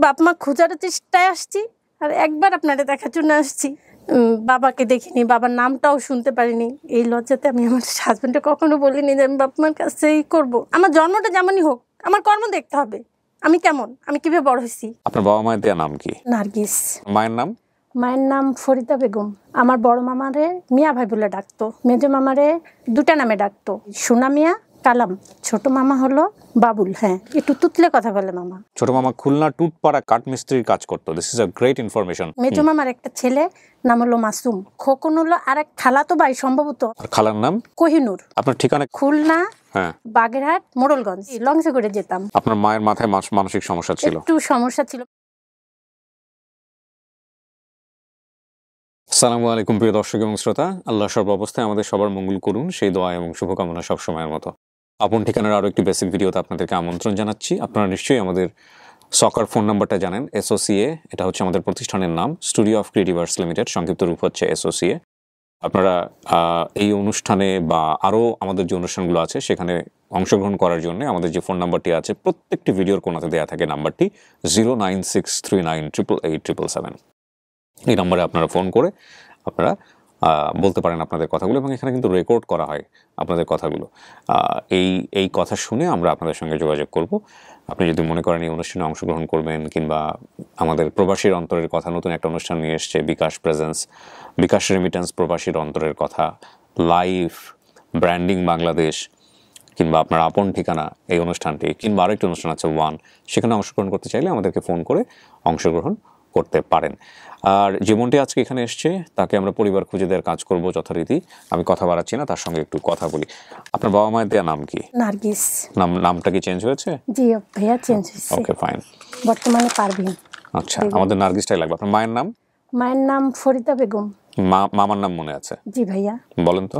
বাপ মা খোঁজার চেষ্টায় আসছি, আর একবার আপনারা দেখার জন্য আসছি। বাবাকে দেখিনি, বাবার নামটাও শুনতে পারিনি। এই লজ্জাতে আমি আমার হাজবেন্ডে কখনো বলিনি যে আমি বাপ মার কাছেই করবো। আমার জন্মটা যেমনই হোক, আমার কর্ম দেখতে হবে। আমি কেমন, আমি কিভাবে বড় হয়েছি। আপনার বাবা মায়ের দেয়া নাম কি? নার্গিস। মায়ের নাম? মায়ের নাম ফরিদা বেগম। আমার বড় মামারে মিয়া ভাই বলে ডাকতো, মেজো মামারে দুটা নামে ডাকতো, সোনা মিয়া, কালাম। ছোট মামা হলো বাবুল। হ্যাঁ, একটু তুতলে কথা বলে মামা। ছোট মামা খুলনা টুটপাড়া কাঠমিস্ত্রির কাজ করতো। This is a great information. মেজো মামার একটা ছেলে নাম হলো মাসুম। খোকন হলো আরেক খালাতো ভাই সম্ভবত। আর খালার নাম? কোহিনুর। আপনার ঠিকানা? খুলনা, হ্যাঁ, বাগেরহাট, মোড়লগঞ্জ। লঞ্চে করে যেতাম। আপনার মায়ের মাথায় মানসিক সমস্যা ছিল? একটু সমস্যা ছিল। আসসালামু আলাইকুম প্রিয় দর্শক এবং শ্রোতা, আল্লাহ সর্ব অবস্থায় আমাদের সবার মঙ্গল করুন, সেই দোয়া এবং শুভকামনা সব সময়ের মতো। আপন ঠিকানার আরও একটি বেসিক ভিডিওতে আপনাদেরকে আমন্ত্রণ জানাচ্ছি। আপনারা নিশ্চয়ই আমাদের সকার ফোন নাম্বারটা জানেন, এসওসিএ। এটা হচ্ছে আমাদের প্রতিষ্ঠানের নাম, studio of creative arts limited, সংক্ষিপ্ত রূপ হচ্ছে এসওসিএ। আপনারা এই অনুষ্ঠানে বা আরও আমাদের যে অনুষ্ঠানগুলো আছে সেখানে অংশগ্রহণ করার জন্য আমাদের যে ফোন নাম্বারটি আছে, প্রত্যেকটি ভিডিওর কোনাতে দেওয়া থাকে নাম্বারটি 09639887777। এই নম্বরে আপনারা ফোন করে আপনারা বলতে পারেন আপনাদের কথাগুলো, এবং এখানে কিন্তু রেকর্ড করা হয় আপনাদের কথাগুলো। এই কথা শুনে আমরা আপনাদের সঙ্গে যোগাযোগ করব। আপনি যদি মনে করেন এই অনুষ্ঠানে অংশগ্রহণ করবেন, কিংবা আমাদের প্রবাসীর অন্তরের কথা, নতুন একটা অনুষ্ঠান নিয়ে এসছে বিকাশ প্রেজেন্স, বিকাশ রেমিটেন্স প্রবাসীর অন্তরের কথা, লাইভ ব্র্যান্ডিং বাংলাদেশ, কিংবা আপনার আপন ঠিকানা এই অনুষ্ঠানটি, কিংবা আরেকটি অনুষ্ঠান আছে ওয়ান, সেখানে অংশগ্রহণ করতে চাইলে আমাদেরকে ফোন করে অংশগ্রহণ করতে পারেন। আর যেমনটি আজকে এখানে এসছে তাকে আমরা পরিবার খুঁজে দেওয়ার কাজ করব যথারীতি। আমি কথা বাড়াচ্ছি না, তার সঙ্গে একটু কথা বলি। আপনার বাবা মায়ের দেওয়া নাম কি? নার্গিস। নামটা কি চেঞ্জ হয়েছে? জি ভাইয়া, চেঞ্জ হয়েছে। ওকে, ফাইন। বর্তমানে পারভিন। আচ্ছা, আমাদের নার্গিসটাই লাগবে। আপনার মায়ের নাম? মায়ের নাম ফরিদা বেগম। মামার নাম মনে আছে? জি ভাইয়া। বলেন তো।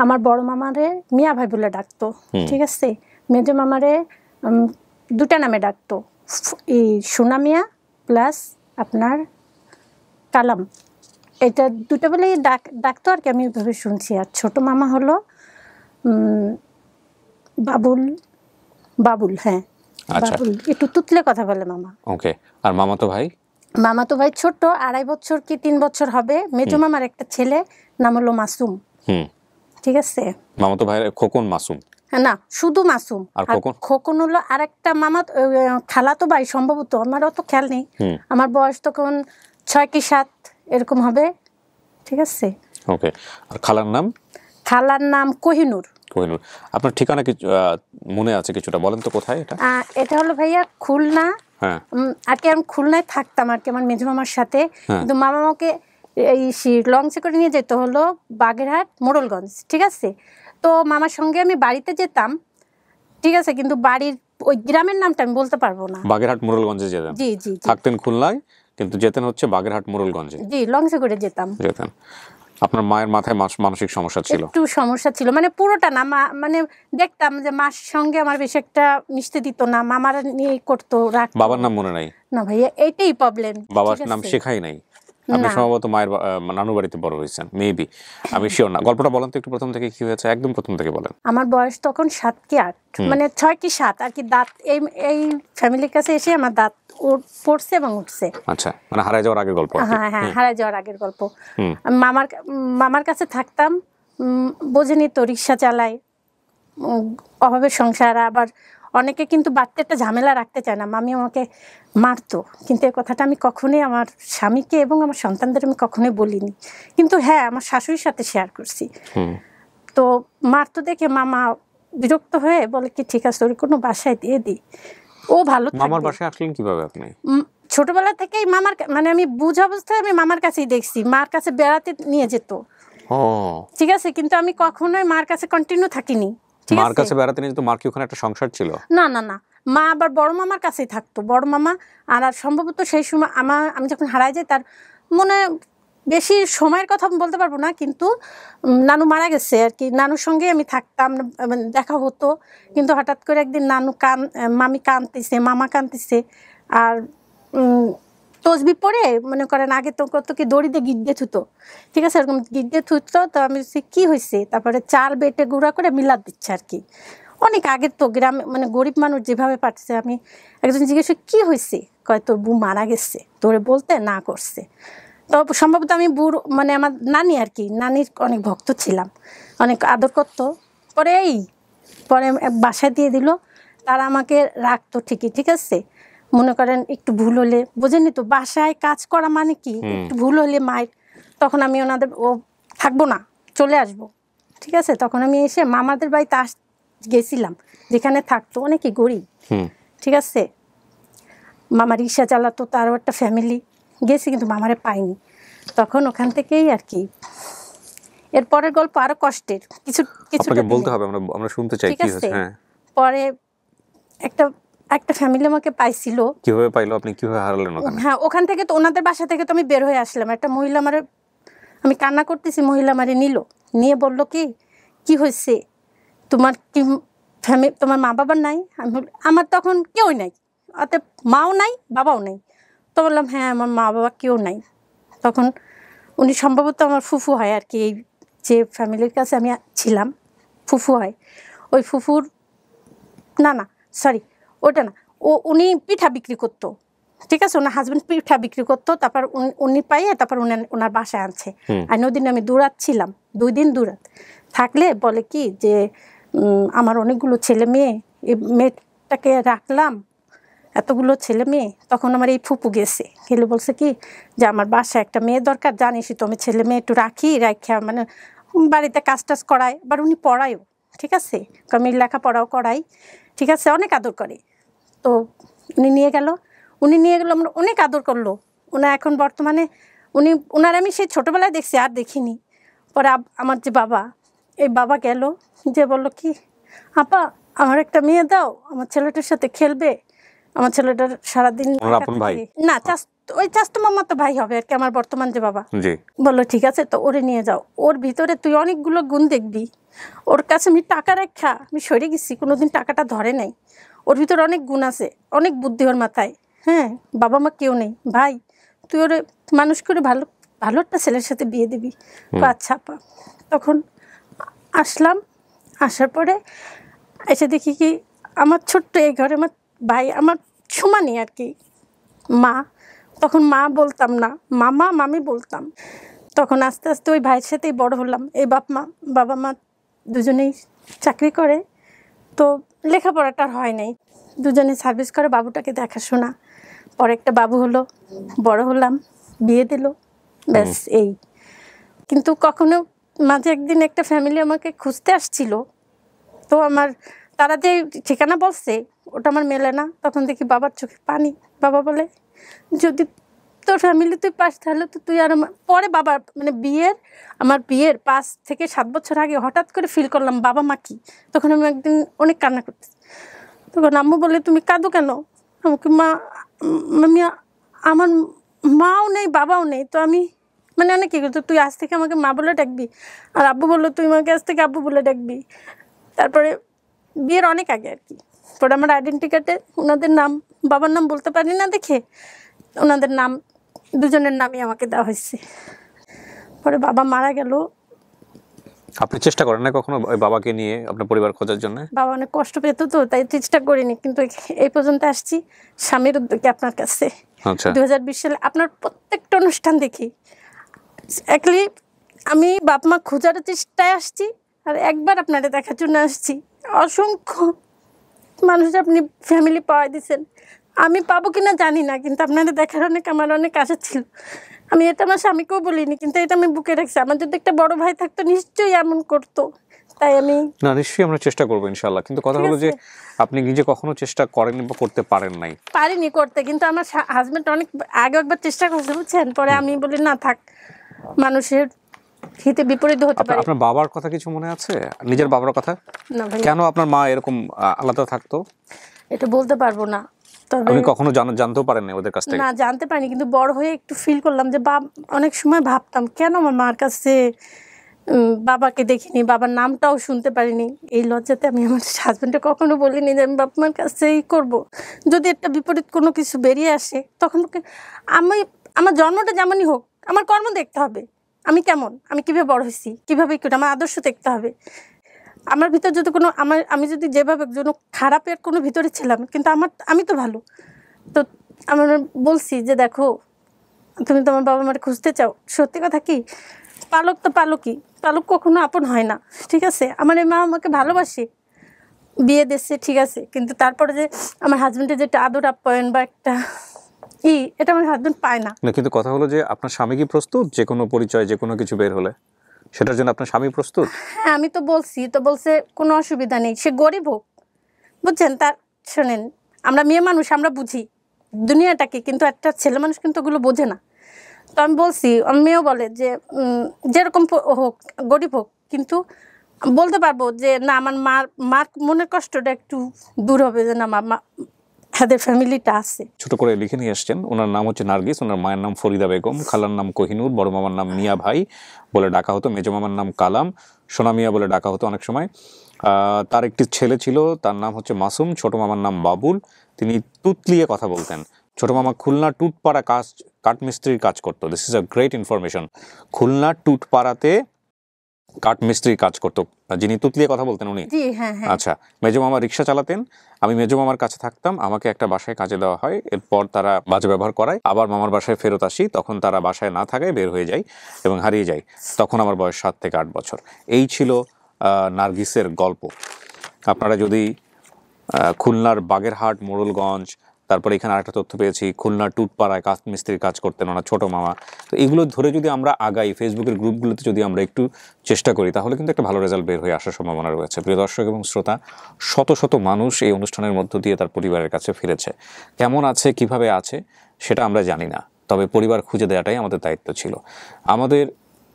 আমার বড় মামারে মিয়া ভাই বলে ডাকতো, ঠিক আছে। মেজো মামারে দুটা নামে ডাকতো, এই সোনা মিয়া প্লাস আপনার কালাম। এটা দুটো বলে ডাকতো আর কি, আমি ওইভাবে শুনছি। আর ছোট মামা হলো বাবুল। বাবুল, হ্যাঁ, বাবুল। একটু তুতলে কথা বলে মামা। ওকে। আর মামাতো ভাই? মামাতো ভাই ছোট, 2.5 বছর কি 3 বছর হবে। মেজো মামার একটা ছেলে নাম হলো মাসুম। ঠিক আছে। মামাতো ভাই খোকন মাসুম? না, শুধু মাসুম। আর খোকন হলো আরেকটা মামা, খালাতো ভাই সম্ভবত, আমার অত খেয়াল নেই। আমার বয়স তখন 6 কি 7 এরকম হবে, ঠিক আছে। ওকে। আর খালার নাম? খালার নাম কোহিনুর। কোহিনুর। আপনার ঠিকানা কি মনে আছে কিছুটা? বলেন তো কোথায় এটা? এটা হলো ভাইয়া খুলনা। হ্যাঁ, আর কি আমি খুলনায় থাকতাম আর কি আমার মেজো মামার সাথে। কিন্তু মামা আমাকে এই লঞ্চে করে নিয়ে যেত হলো বাগেরহাট, মোড়লগঞ্জ, ঠিক আছে। তো মামার সঙ্গে আমি বাড়িতে যেতাম, ঠিক আছে, কিন্তু বাড়ির ওই গ্রামের নামটা আমি বলতে পারবো না। বাগেরহাট মোড়লগঞ্জে যেতেন? জি জি। থাকতেন খুলনায়, কিন্তু যেতেন হচ্ছে বাগেরহাট মোড়লগঞ্জে? জি, লঞ্চে করে যেতেন। আপনার মায়ের মাথায় মানসিক সমস্যা ছিল? একটু সমস্যা ছিল, মানে পুরোটা না, মানে দেখতাম যে মার সঙ্গে আমার বেশি একটা মিশতে দিত না, মামারা নিয়ে করতো। বাবার নাম মনে নাই? না ভাইয়া, এইটাই প্রবলেম। বাবার নাম শেখাই নাই? আপনি সম্ভবত মায়ের নানু বাড়িতে বড় হয়েছেন, মেবি, আমি শিওর না। গল্পটা বলেন তো একটু, প্রথম থেকে কি হয়েছে, একদম প্রথম থেকে বলেন। আমার বয়স তখন 7 কি 8, মানে 6 কি 7 আর কি। দাঁত এই ফ্যামিলির কাছে এসে আমার দাঁত পড়ছে এবং উঠছে। আচ্ছা, মানে হারায় যাওয়ার আগের গল্প? হ্যাঁ হ্যাঁ, হারায় যাওয়ার আগের গল্প। মামার কাছে থাকতাম, বোঝেনি তো, রিক্সা চালাই, অভাবের সংসার। আবার অনেকে কিন্তু বাড়তে একটা ঝামেলা রাখতে চায় না। মামি আমাকে মারতো, কিন্তু এই কথাটা আমি কখনোই আমার স্বামীকে এবং আমার সন্তানদের আমি কখনোই বলিনি। কিন্তু হ্যাঁ, আমার শাশুড়ির সাথে শেয়ার করছি। তো মারতো দেখে মামা বিরক্ত হয়ে বলে কি, ঠিক আছে, ওর কোনো বাসায় দিয়ে দিই, ও ভালো থাকবে। মামার বাসায় আসলেন কিভাবে আপনি? ছোটবেলা থেকেই মামার, মানে আমি বুঝা অবস্থায় আমি মামার কাছেই দেখছি, মার কাছে বেড়াতে নিয়ে যেত, ঠিক আছে। কিন্তু আমি কখনোই মার কাছে কন্টিনিউ থাকিনি। মার কাছে বেড়াতে নিয়ে যেত? মার কি ওখানে একটা সংসার ছিল? না না না, মা আবার বড় মামার কাছেই থাকতো। বড় মামা আর সম্ভবত সেই সময় আমি যখন হারাই যাই, তার মনে বেশি সময়ের কথা বলতে পারবো না, কিন্তু নানু মারা গেছে আর কি। নানুর সঙ্গে আমি থাকতাম, দেখা হতো। কিন্তু হঠাৎ করে একদিন মামি কাঁদতেছে, মামা কাঁদতেছে, আর তসবি পড়ে মনে করেন, আগে তো কত কি দড়িতে গিট দিয়ে থুতো, ঠিক আছে, এরকম গিট দিয়ে থুতো। তো আমি কি হয়েছে, তারপরে চাল বেটে গুঁড়া করে মিলাদ দিচ্ছে আর কি। অনেক আগের তো গ্রামে, মানে গরিব মানুষ যেভাবে পাচ্ছে। আমি একজন জিজ্ঞেস কি হয়েছে, কয় তোর বউ মারা গেছে, তোরে বলতে না করছে। তো সম্ভবত আমি বুড়ো মানে আমার নানি আর কি, নানির অনেক ভক্ত ছিলাম, অনেক আদর করতো। পরে বাসায় দিয়ে দিল। তারা আমাকে রাখতো ঠিকই, ঠিক আছে। মনে করেন একটু ভুল হলে, বোঝেনি তো বাসায় কাজ করা মানে কি, একটু ভুল হলে মায়ের, তখন আমি ওনাদের থাকবো না, চলে আসবো, ঠিক আছে। তখন আমি এসে মামাদের বাড়িতে গেছিলাম, যেখানে থাকতো অনেকে গরিব, ঠিক আছে। মামা রিক্সা চালাতো, তারও একটা ফ্যামিলি, গেছি কিন্তু মামারে পাইনি। তখন ওখান থেকেই আর কি এর পরের গল্প আরো কষ্টের, কিছু বলতে হবে, আমরা শুনতে চাই কি হচ্ছে। হ্যাঁ, পরে একটা ফ্যামিলি আমাকে পাইছিল। কিভাবে পাইলো, আপনি কিভাবে হারালেন ওখানে? হ্যাঁ, ওখান থেকে তো ওনাদের বাসা থেকে তো আমি বের হয়ে আসলাম। একটা মহিলা আমারে, আমি কান্না করতেছি, মহিলা আমারে নিয়ে বলল কি হয়েছে তোমার, কি তোমার মা বাবা নাই? আমার তখন কেউ নাই, অতএব মাও নাই বাবাও নাই। তো বললাম হ্যাঁ আমার মা বাবা কেউ নাই। তখন উনি সম্ভবত আমার ফুফু হয় আর কি, এই যে ফ্যামিলির কাছে আমি ছিলাম ফুফু হয়। ওই ফুফুর না সরি ওটা না, উনি পিঠা বিক্রি করতো, ঠিক আছে। ওনার হাজব্যান্ড পিঠা বিক্রি করতো, তারপর উনি পাইয়ে তারপর ওনার বাসায় আনছে। আর ওদিন আমি দৌড়াচ্ছিলাম, 2 দিন দৌড়াত থাকলে বলে কি যে আমার অনেকগুলো ছেলে মেয়ে, এই মেয়েটাকে রাখলাম, এতগুলো ছেলে মেয়ে। তখন আমার এই ফুপু গেলে বলছে কি যে আমার বাসায় একটা মেয়ে দরকার, জানিসই তো আমি ছেলে মেয়ে একটু রাখা মানে বাড়িতে কাজ টাজ করায়, আবার উনি পড়ায়ও, ঠিক আছে। আমি লেখাপড়াও করাই, ঠিক আছে, অনেক আদর করে। তো উনি নিয়ে গেল আমরা অনেক আদর করলো। এখন বর্তমানে ওনার আমি সেই ছোটোবেলায় দেখছি, আর দেখিনি। পরে আমার যে বাবা, এই বাবা গেল, যে বলল কি আপা আমার একটা মেয়ে দাও, আমার ছেলেটার সাথে খেলবে। আমার ছেলেটার সারাদিন না ওই চাস্তো মামা তো ভাই হবে আর কি, আমার বর্তমান যে বাবা। বললো ঠিক আছে, তো ওরে নিয়ে যাও, ওর ভিতরে তুই অনেকগুলো গুণ দেখবি। ওর কাছে আমি টাকা রেখা আমি সরে গেছি, কোনোদিন টাকাটা ধরে নাই। ওর ভিতরে অনেক গুণ আছে, অনেক বুদ্ধি ওর মাথায়। হ্যাঁ, বাবা মা কেউ নেই, ভাই তুই ওরে মানুষ করে ভালো একটা ছেলের সাথে বিয়ে দিবি। আচ্ছা আপা। তখন আসলাম, আসার পরে এসে দেখি কি আমার ছোট্ট এই ঘরে আমার ভাই আমার সমানই আর কি, মা। তখন মা বলতাম না, মামা মামি বলতাম। তখন আস্তে আস্তে ওই ভাইয়ের সাথেই বড় হলাম। এই বাবা মা দুজনেই চাকরি করে, তো লেখাপড়াটা হয় নাই, দুজনে সার্ভিস করে, বাবুটাকে দেখাশোনা। পরে একটা বাবু হলো, বড় হলাম, বিয়ে দিল, ব্যাস এই। কিন্তু কখনো মাঝে একদিন একটা ফ্যামিলি আমাকে খুঁজতে আসছিল, তো তারা যে ঠিকানা বলছে ওটা আমার মেলে না। তখন দেখি বাবার চোখে পানি। বাবা বলে যদি তোর ফ্যামিলি তুই পাস তাহলে তো তুই আর পরে বাবা মানে আমার বিয়ের 5 থেকে 7 বছর আগে হঠাৎ করে ফিল করলাম বাবা মা কি। তখন আমি একদিন অনেক কান্না করতেছি। তখন আম্মু বলে তুমি কাঁদো কেন? আমাকে আমি আমার মাও নেই বাবাও নেই, তো আমি মানে অনেক কী করতো, তুই আজ থেকে আমাকে মা বলে ডাকবি। আর আব্বু বললো তুই আমাকে আজ থেকে আব্বু বলে ডাকবি। তারপরে বিয়ের অনেক আগে আর কি, পরে আমার আইডেন্টি কার্ডে ওনাদের নাম, বাবার নাম বলতে পারি না দেখে ওনাদের নাম, দুজনের নামই আমাকে দেওয়া হয়েছে। পরে বাবা মারা গেল। আপনি চেষ্টা করেন না কখনো ওই বাবাকে নিয়ে আপনার পরিবার খোঁজার জন্য? বাবা অনেক কষ্ট পেত, তো তাই চেষ্টা করিনি, কিন্তু এই পর্যন্ত আসছি স্বামীর উদ্যোগে আপনার কাছে। 2020 সালে আপনার প্রত্যেকটা অনুষ্ঠান দেখি। অ্যাকচুয়ালি আমি বাপ মা খোঁজার চেষ্টায় আসছি, আর একবার আপনারা দেখার জন্য আসছি। অসংখ্য মানুষ আপনি ফ্যামিলি পাওয়া দিয়েছেন, আমি পাবো কিনা জানি না, কিন্তু আপনাদের দেখার আমার অনেক আশা ছিল। আমি এটা আমার স্বামীকেও বলিনি, কিন্তু এটা আমি বুকে রাখছি। আমার যদি একটা বড় ভাই থাকতো নিশ্চয়ই এমন করতো, তাই আমি না নিশ্চয়ই আমরা চেষ্টা করবো ইনশাআল্লাহ। কিন্তু কথা হলো যে আপনি নিজে কখনো চেষ্টা করেন বা করতে পারিনি করতে, কিন্তু আমার হাজবেন্ড অনেক আগে একবার চেষ্টা করতে, বুঝছেন। পরে আমি বলি না থাক, মানুষের হিতে বিপরীত হতে পারে। আপনার বাবার কথা কিছু মনে আছে, নিজের বাবার কথা? না ভাই। কেন আপনার মা এরকম আলাদা থাকতো এটা বলতে পারবো না, তবে আপনি কখনো জানতেও পারেন না ওদের কাছ থেকে? না, জানতে পারিনি, কিন্তু বড় হয়ে একটু ফিল করলাম যে অনেক সময় ভাবতাম কেন আমার মার কাছে বাবাকে দেখিনি, বাবার নামটাও শুনতে পারিনি। এই লজ্জাতে আমি আমার হাজবেন্ডে কখনো বলিনি যে আমি বাবা মার কাছেই করবো। যদি একটা বিপরীত কোনো কিছু বেরিয়ে আসে, তখন আমার জন্মটা যেমনই হোক, আমার কর্ম দেখতে হবে, আমি কেমন, আমি কিভাবে বড় হয়েছি, কিভাবে আমার আদর্শ দেখতে হবে। আমার ভিতর যদি কোনো আমি যদি যেভাবে কোনো খারাপের কোনো ভিতরে ছিলাম, কিন্তু আমি তো ভালো, তো আমার বলছি যে দেখো তুমি তোমার বাবা মার খুঁজতে চাও, সত্যি কথা কি পালক তো পালকই, পালক কখনো আপন হয় না, ঠিক আছে? আমার এই মা আমাকে ভালোবাসে, বিয়ে দিচ্ছে, ঠিক আছে, কিন্তু তারপরে যে আমার হাজবেন্ডের যেটা আদর আপ্যায়ন বা একটা এটা আমার হাজবেন্ড পায় না। না, কিন্তু কথা হলো যে আপনার স্বামী কি প্রস্তুত যে কোনো পরিচয় যে কোনো কিছু বের হলে সেটার জন্য আপনার স্বামী প্রস্তুত? হ্যাঁ আমি তো বলছি, তো বলছে কোনো অসুবিধা নেই, সে গরিব হোক, বুঝছেন? তার শোনেন, আমরা মেয়ে মানুষ আমরা বুঝি দুনিয়াটাকে, কিন্তু একটা ছেলে মানুষ কিন্তু ওগুলো বোঝে না। তো আমি বলছি, আমার মেয়েও বলে যে যেরকম হোক, গরিব হোক, কিন্তু বলতে পারবো যে না আমার মার মনের কষ্টটা একটু দূর হবে, যে না মা হাদের ফ্যামিলিটা আছে। ছোট করে লিখে নিয়ে এসছেন। ওনার নাম হচ্ছে নার্গিস, ওনার মায়ের নাম ফরিদা বেগম, খালার নাম কোহিনুর, বড় মামার নাম মিয়া ভাই বলে ডাকা হতো, মেজো মামার নাম কালাম, সোনা মিয়া বলে ডাকা হতো অনেক সময়। তার একটি ছেলে ছিল, তার নাম হচ্ছে মাসুম। ছোট মামার নাম বাবুল, তিনি তুতলিয়ে কথা বলতেন। ছোট মামা খুলনা টুটপাড়া কাঠমিস্ত্রির কাজ করতো। This is a great information. Khulna টুটপাড়াতে কাঠমিস্ত্রির কাজ করতো যিনি তুতলিয়ে কথা বলতেন উনি। জি হ্যাঁ হ্যাঁ। আচ্ছা, মেজো মামা রিক্সা চালাতেন, আমি মেজো মামার কাছে থাকতাম, আমাকে একটা বাসায় কাজে দেওয়া হয়, এরপর তারা বাজে ব্যবহার করায়, আবার মামার বাসায় ফেরত আসি, তখন তারা বাসায় না থাকায় বের হয়ে যায় এবং হারিয়ে যায়। তখন আমার বয়স 7 থেকে 8 বছর। এই ছিল নার্গিসের গল্প। আপনারা যদি খুলনার বাগেরহাট, মোড়লগঞ্জ, তারপরে এখানে আরেকটা তথ্য পেয়েছি খুলনার টুটপাড়ায় কাঠমিস্ত্রির কাজ করতেন ওনার ছোটো মামা। তো এগুলো ধরে যদি আমরা আগাই, ফেসবুকের গ্রুপগুলোতে যদি আমরা একটু চেষ্টা করি, তাহলে কিন্তু একটা ভালো রেজাল্ট বের হয়ে আসার সম্ভাবনা রয়েছে। প্রিয় দর্শক এবং শ্রোতা, শত শত মানুষ এই অনুষ্ঠানের মধ্য দিয়ে তার পরিবারের কাছে ফিরেছে। কেমন আছে, কিভাবে আছে সেটা আমরা জানি না, তবে পরিবার খুঁজে দেওয়াটাই আমাদের দায়িত্ব ছিল। আমাদের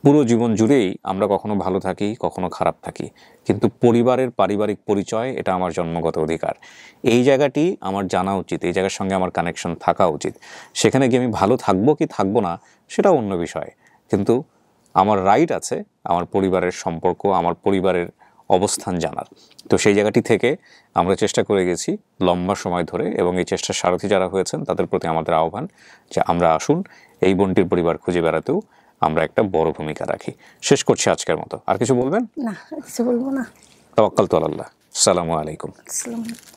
পুরো জীবন জুড়েই আমরা কখনো ভালো থাকি, কখনো খারাপ থাকি, কিন্তু পরিবারের পারিবারিক পরিচয় এটা আমার জন্মগত অধিকার। এই জায়গাটি আমার জানা উচিত, এই জায়গার সঙ্গে আমার কানেকশন থাকা উচিত। সেখানে গিয়ে আমি ভালো থাকবো কি থাকবো না সেটা অন্য বিষয়, কিন্তু আমার রাইট আছে আমার পরিবারের সম্পর্ক, আমার পরিবারের অবস্থান জানার। তো সেই জায়গাটি থেকে আমরা চেষ্টা করে গেছি লম্বা সময় ধরে, এবং এই চেষ্টার সারথি যারা হয়েছেন তাদের প্রতি আমাদের আহ্বান যে আমরা আসুন এই বোনটির পরিবার খুঁজে বেড়াতেও আমরা একটা বড় ভূমিকা রাখি। শেষ করছি আজকের মতো। আর কিছু বলবেন? না কিছু বলবো না। তাওয়াক্কালতু আলাল্লাহ। আসসালামু আলাইকুম। আসসালামু আলাইকুম।